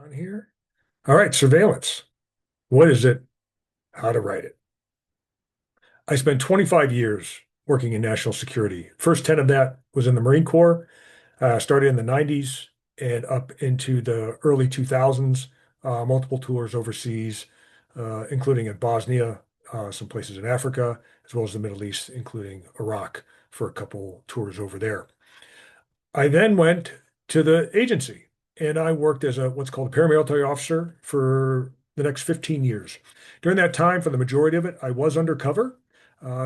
On here. All right, surveillance. What is it? How to write it. I spent 25 years working in national security. First 10 of that was in the Marine Corps. Started in the 90s and up into the early 2000s, multiple tours overseas, including in Bosnia, some places in Africa, as well as the Middle East, including Iraq for a couple tours over there. I then went to the agency and I worked as a what's called a paramilitary officer for the next 15 years. During that time, for the majority of it, I was undercover.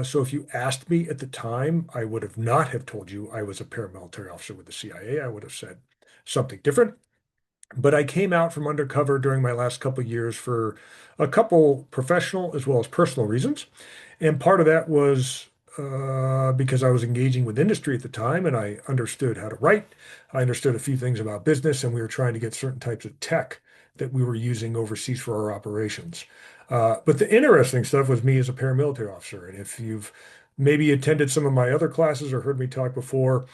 So if you asked me at the time, I would have not have told you I was a paramilitary officer with the CIA. I would have said something different. But I came out from undercover during my last couple of years for a couple professional as well as personal reasons. And part of that was because I was engaging with industry at the time and I understood how to write. I understood a few things about business, and we were trying to get certain types of tech that we were using overseas for our operations. But the interesting stuff was me as a paramilitary officer. And if you've maybe attended some of my other classes or heard me talk before,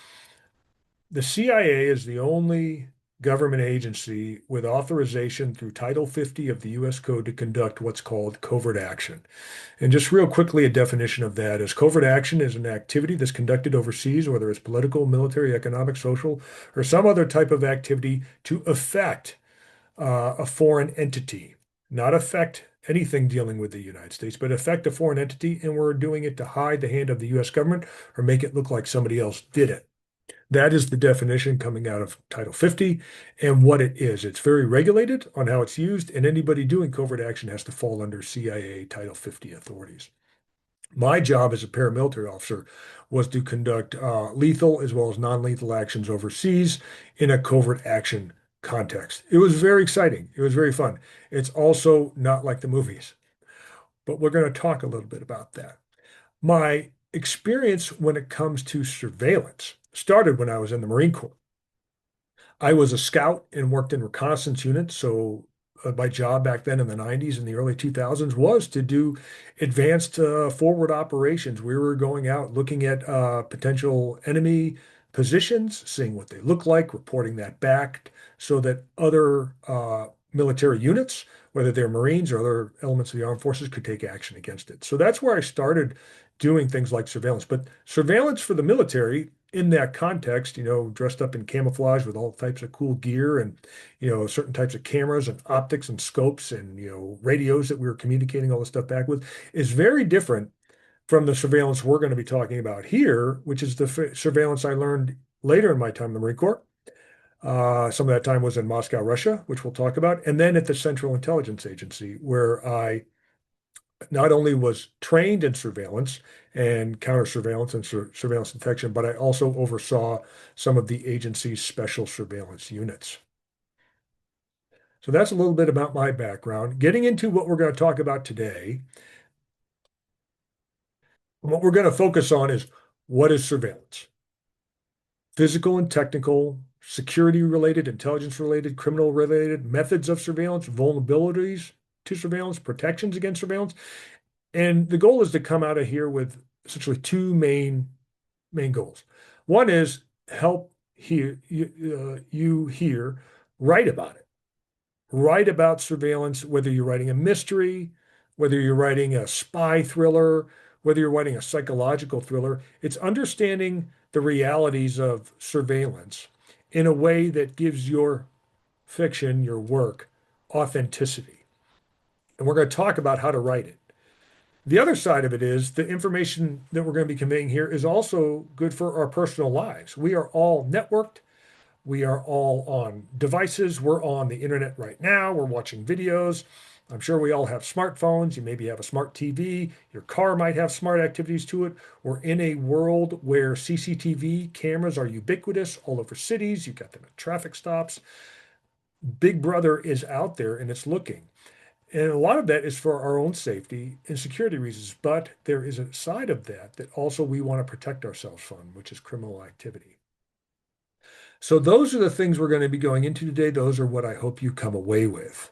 the CIA is the only government agency with authorization through Title 50 of the U.S. Code to conduct what's called covert action. And just real quickly, a definition of that is covert action is an activity that's conducted overseas, whether it's political, military, economic, social, or some other type of activity to affect a foreign entity, not affect anything dealing with the United States, but affect a foreign entity. And we're doing it to hide the hand of the U.S. government or make it look like somebody else did it. That is the definition coming out of Title 50 and what it is. It's very regulated on how it's used, and anybody doing covert action has to fall under CIA Title 50 authorities. My job as a paramilitary officer was to conduct lethal as well as non-lethal actions overseas in a covert action context. It was very exciting. It was very fun. It's also not like the movies, but we're going to talk a little bit about that. My experience when it comes to surveillance started when I was in the Marine Corps. I was a scout and worked in reconnaissance units. So my job back then in the 90s and the early 2000s was to do advanced forward operations. We were going out looking at potential enemy positions, seeing what they look like, reporting that back so that other military units, whether they're Marines or other elements of the armed forces, could take action against it. So that's where I started doing things like surveillance. But surveillance for the military in that context, dressed up in camouflage with all types of cool gear and, certain types of cameras and optics and scopes and, radios that we were communicating all this stuff back with is very different from the surveillance we're going to be talking about here, which is the surveillance I learned later in my time in the Marine Corps. Some of that time was in Moscow, Russia, which we'll talk about, and then at the Central Intelligence Agency, where I not only was trained in surveillance and counter surveillance and surveillance detection, but I also oversaw some of the agency's special surveillance units. So that's a little bit about my background. Getting into what we're going to talk about today, what we're going to focus on is what is surveillance? Physical and technical, security related, intelligence related, criminal related, methods of surveillance, vulnerabilities to surveillance, protections against surveillance. And the goal is to come out of here with essentially two main goals. One is help you here write about it. Write about surveillance, whether you're writing a mystery, whether you're writing a spy thriller, whether you're writing a psychological thriller. It's understanding the realities of surveillance in a way that gives your fiction, your work, authenticity. And we're going to talk about how to write it. The other side of it is the information that we're going to be conveying here is also good for our personal lives. We are all networked. We are all on devices. We're on the internet right now. We're watching videos. I'm sure we all have smartphones. You maybe have a smart TV. Your car might have smart activities to it. We're in a world where CCTV cameras are ubiquitous all over cities. You've got them at traffic stops. Big Brother is out there and it's looking. And a lot of that is for our own safety and security reasons. But there is a side of that that also we want to protect ourselves from, which is criminal activity. So those are the things we're going to be going into today. Those are what I hope you come away with.